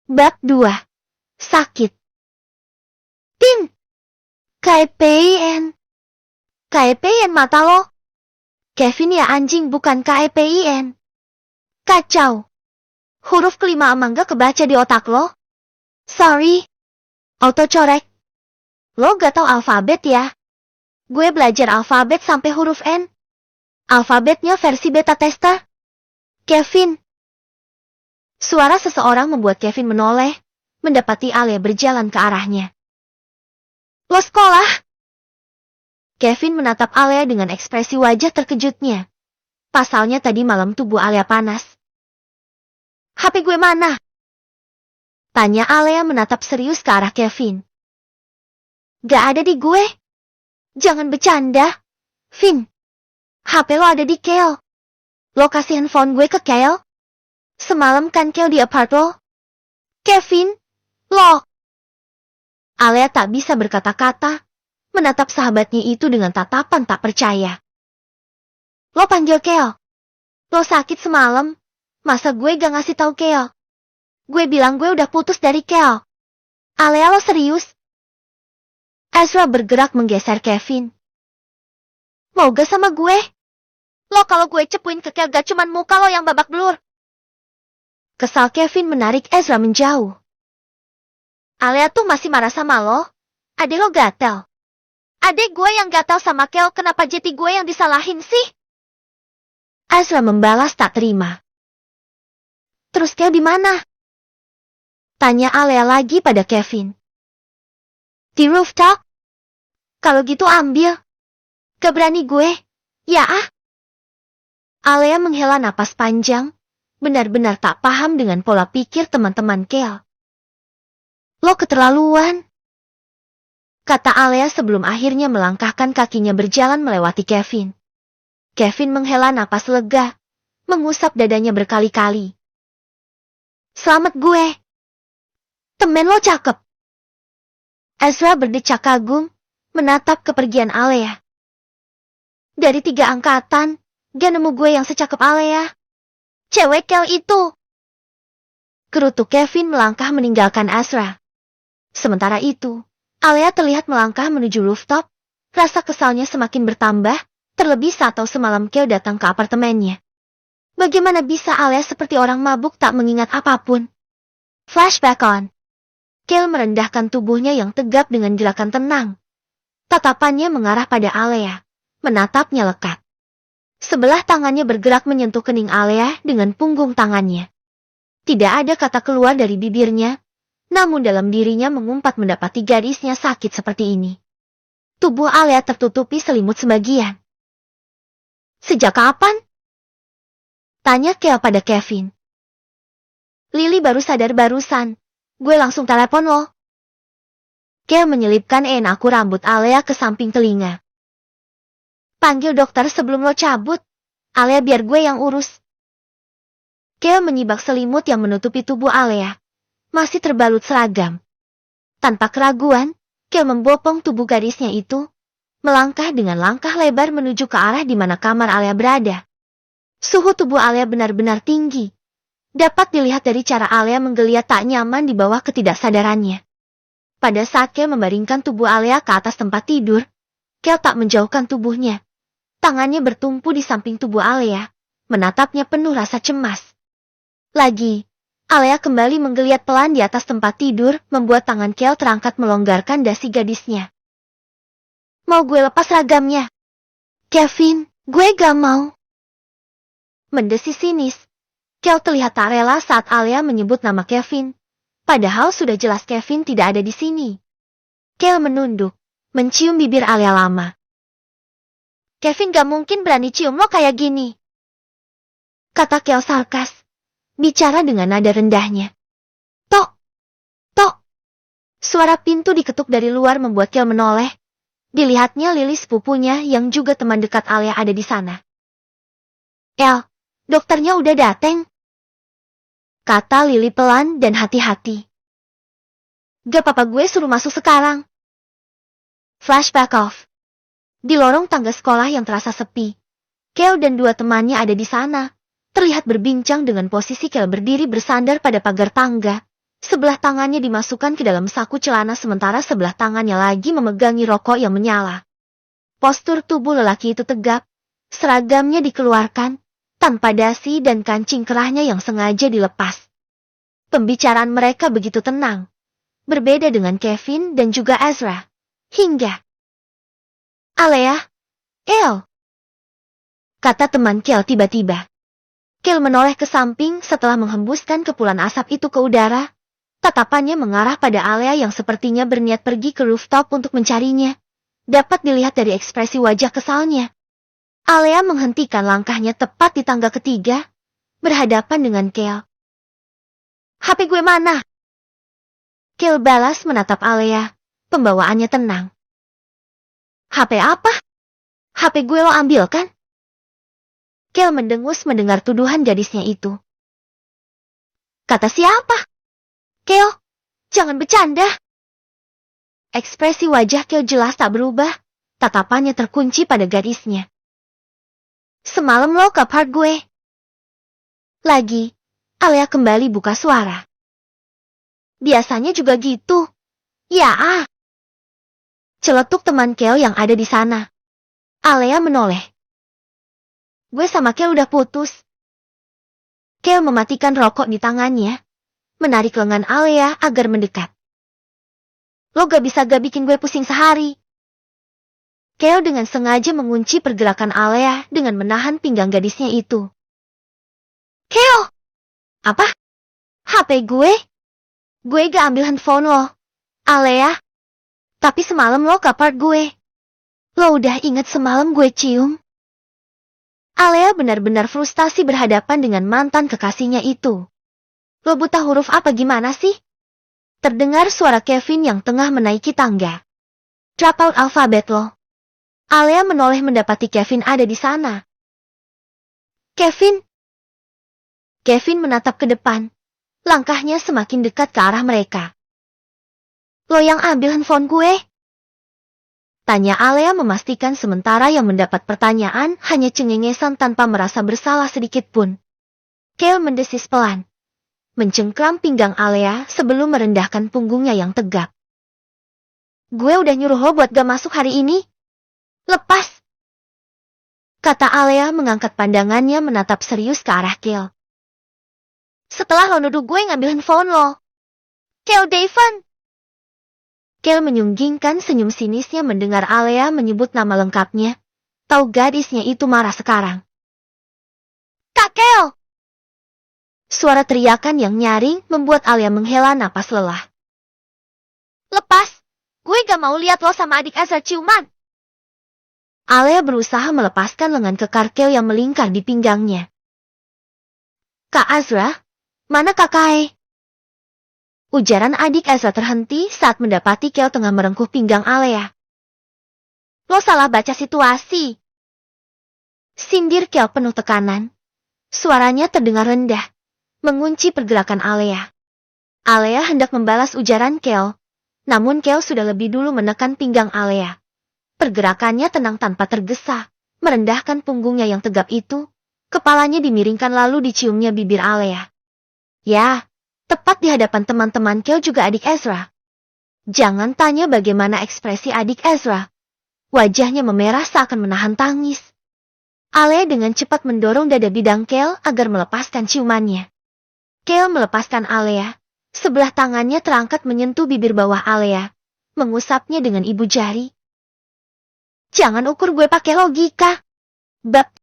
Bab 2. Sakit. Tin. KEPIN. KEPIN mata lo. Kevin ya anjing, bukan KEPIN. Kacau. Huruf kelima emang gak kebaca di otak lo? Sorry. Auto corek. Lo gak tau alfabet ya? Gue belajar alfabet sampai huruf N. Alfabetnya versi beta tester. Kevin. Suara seseorang membuat Kevin menoleh, mendapati Alia berjalan ke arahnya. Lo sekolah? Kevin menatap Alia dengan ekspresi wajah terkejutnya. Pasalnya tadi malam tubuh Alia panas. HP gue mana? Tanya Alia menatap serius ke arah Kevin. Gak ada di gue. Jangan bercanda. Vin. HP lo ada di Kale. Lo kasih handphone gue ke Kale? Semalam kan Kale di apart lo? Kevin. Lo. Alia tak bisa berkata-kata, menatap sahabatnya itu dengan tatapan tak percaya. Lo panggil Kale. Lo sakit semalam. Masa gue gak ngasih tahu Kale? Gue bilang gue udah putus dari Kale. Alia, lo serius? Ezra bergerak menggeser Kevin. Mau gak sama gue? Lo kalau gue cepuin ke Kale gak cuman muka lo yang babak belur. Kesal Kevin menarik Ezra menjauh. Alia tuh masih marah sama lo. Adek lo gatel. Adek gue yang gatel sama Kale, kenapa jadi gue yang disalahin sih? Ezra membalas tak terima. Terus Kale di mana? Tanya Alia lagi pada Kevin. Di rooftop? Kalau gitu ambil. Gak berani gue. Ya ah. Alia menghela napas panjang, benar-benar tak paham dengan pola pikir teman-teman Kale. Lo keterlaluan. Kata Alia sebelum akhirnya melangkahkan kakinya berjalan melewati Kevin. Kevin menghela napas lega, mengusap dadanya berkali-kali. Selamat gue. Temen lo cakep. Ezra berdecak kagum, menatap kepergian Alia. Dari 3 angkatan, gak nemu gue yang secakep Alia. Cewek Kale itu. Kerutu Kevin melangkah meninggalkan Ezra. Sementara itu, Alia terlihat melangkah menuju rooftop. Rasa kesalnya semakin bertambah, terlebih saat tahu semalam Kale datang ke apartemennya. Bagaimana bisa Alia seperti orang mabuk tak mengingat apapun? Flashback on. Kale merendahkan tubuhnya yang tegap dengan gerakan tenang. Tatapannya mengarah pada Alia, menatapnya lekat. Sebelah tangannya bergerak menyentuh kening Alia dengan punggung tangannya. Tidak ada kata keluar dari bibirnya, namun dalam dirinya mengumpat mendapati gadisnya sakit seperti ini. Tubuh Alia tertutupi selimut sebagian. Sejak kapan? Tanya Kale pada Kevin. Lily baru sadar barusan. Gue langsung telepon lo. Kale menyelipkan enaku rambut Alia ke samping telinga. Panggil dokter sebelum lo cabut. Alia biar gue yang urus. Kale menyibak selimut yang menutupi tubuh Alia. Masih terbalut seragam. Tanpa keraguan, Kale membopong tubuh gadisnya itu, melangkah dengan langkah lebar menuju ke arah di mana kamar Alia berada. Suhu tubuh Alia benar-benar tinggi. Dapat dilihat dari cara Alia menggeliat tak nyaman di bawah ketidaksadarannya. Pada saat Kale membaringkan tubuh Alia ke atas tempat tidur, Kale tak menjauhkan tubuhnya. Tangannya bertumpu di samping tubuh Alia, menatapnya penuh rasa cemas. Lagi, Alia kembali menggeliat pelan di atas tempat tidur, membuat tangan Kale terangkat melonggarkan dasi gadisnya. Mau gue lepas ragamnya? Kevin, gue gak mau. Mendesis sinis. Kale terlihat tak rela saat Alia menyebut nama Kevin. Padahal sudah jelas Kevin tidak ada di sini. Kale menunduk, mencium bibir Alia lama. Kevin gak mungkin berani cium lo kayak gini. Kata Kale sarkas, bicara dengan nada rendahnya. Tok, tok. Suara pintu diketuk dari luar membuat Kale menoleh. Dilihatnya Lily sepupunya yang juga teman dekat Alia ada di sana. El, dokternya udah dateng. Kata Lily pelan dan hati-hati. Gak apa-apa, gue suruh masuk sekarang. Flashback off. Di lorong tangga sekolah yang terasa sepi, Kale dan 2 temannya ada di sana. Terlihat berbincang dengan posisi Kale berdiri bersandar pada pagar tangga, Sebelah tangannya dimasukkan ke dalam saku celana sementara sebelah tangannya lagi memegangi rokok yang menyala. Postur tubuh lelaki itu tegap, seragamnya dikeluarkan, tanpa dasi dan kancing kerahnya yang sengaja dilepas. Pembicaraan mereka begitu tenang, berbeda dengan Kevin dan juga Ezra. Hingga Alea, Kel, kata teman Kel tiba-tiba. Kel menoleh ke samping setelah menghembuskan kepulan asap itu ke udara. Tatapannya mengarah pada Alea yang sepertinya berniat pergi ke rooftop untuk mencarinya. Dapat dilihat dari ekspresi wajah kesalnya. Alea menghentikan langkahnya tepat di tangga ketiga, berhadapan dengan Kel. HP gue mana? Kel balas menatap Alea, pembawaannya tenang. HP apa? HP gue lo ambil kan? Kel mendengus mendengar tuduhan gadisnya itu. Kata siapa? Kel, jangan bercanda. Ekspresi wajah Kel jelas tak berubah, tatapannya terkunci pada gadisnya. Semalam lo ke apart gue. Lagi, Alea kembali buka suara. Biasanya juga gitu. Ya. Celetuk teman Kel yang ada di sana. Alea menoleh. Gue sama Kel udah putus. Kel mematikan rokok di tangannya, menarik lengan Alea agar mendekat. Lo gak bikin gue pusing sehari. Kel dengan sengaja mengunci pergerakan Alea dengan menahan pinggang gadisnya itu. Kel! Apa? HP gue? Gue gak ambil handphone lo, Alea. Tapi semalam lo ke apart gue. Lo udah inget semalam gue cium? Alea benar-benar frustasi berhadapan dengan mantan kekasihnya itu. Lo buta huruf apa gimana sih? Terdengar suara Kevin yang tengah menaiki tangga. Drop out alfabet lo. Alea menoleh mendapati Kevin ada di sana. Kevin? Kevin menatap ke depan. Langkahnya semakin dekat ke arah mereka. Lo yang ambil handphone gue? Tanya Alea memastikan sementara yang mendapat pertanyaan hanya cengengesan tanpa merasa bersalah sedikit pun. Kel mendesis pelan. Mencengkram pinggang Alea sebelum merendahkan punggungnya yang tegap. Gue udah nyuruh lo buat gak masuk hari ini. Lepas. Kata Alea mengangkat pandangannya menatap serius ke arah Kel. Setelah lo nuduh gue ngambil handphone lo. Kel Davon. Kel menyunggingkan senyum sinisnya mendengar Alea menyebut nama lengkapnya. Tahu gadisnya itu marah sekarang. Kak Kel! Suara teriakan yang nyaring membuat Alea menghela napas lelah. Lepas! Gue gak mau lihat lo sama adik Ezra ciuman. Alea berusaha melepaskan lengan kekar Kel yang melingkar di pinggangnya. Kak Ezra? Mana kakak? Ujaran adik Ezra terhenti saat mendapati Kel tengah merengkuh pinggang Alea. Lo salah baca situasi. Sindir Kel penuh tekanan. Suaranya terdengar rendah, mengunci pergerakan Alea. Alea hendak membalas ujaran Kel, namun Kel sudah lebih dulu menekan pinggang Alea. Pergerakannya tenang tanpa tergesa, merendahkan punggungnya yang tegap itu, kepalanya dimiringkan lalu diciumnya bibir Alea. Ya. Tepat di hadapan teman-teman Kel juga adik Ezra. Jangan tanya bagaimana ekspresi adik Ezra. Wajahnya memerah seakan menahan tangis. Alea dengan cepat mendorong dada bidang Kel agar melepaskan ciumannya. Kel melepaskan Alea. Sebelah tangannya terangkat menyentuh bibir bawah Alea, mengusapnya dengan ibu jari. Jangan ukur gue pakai logika. Bab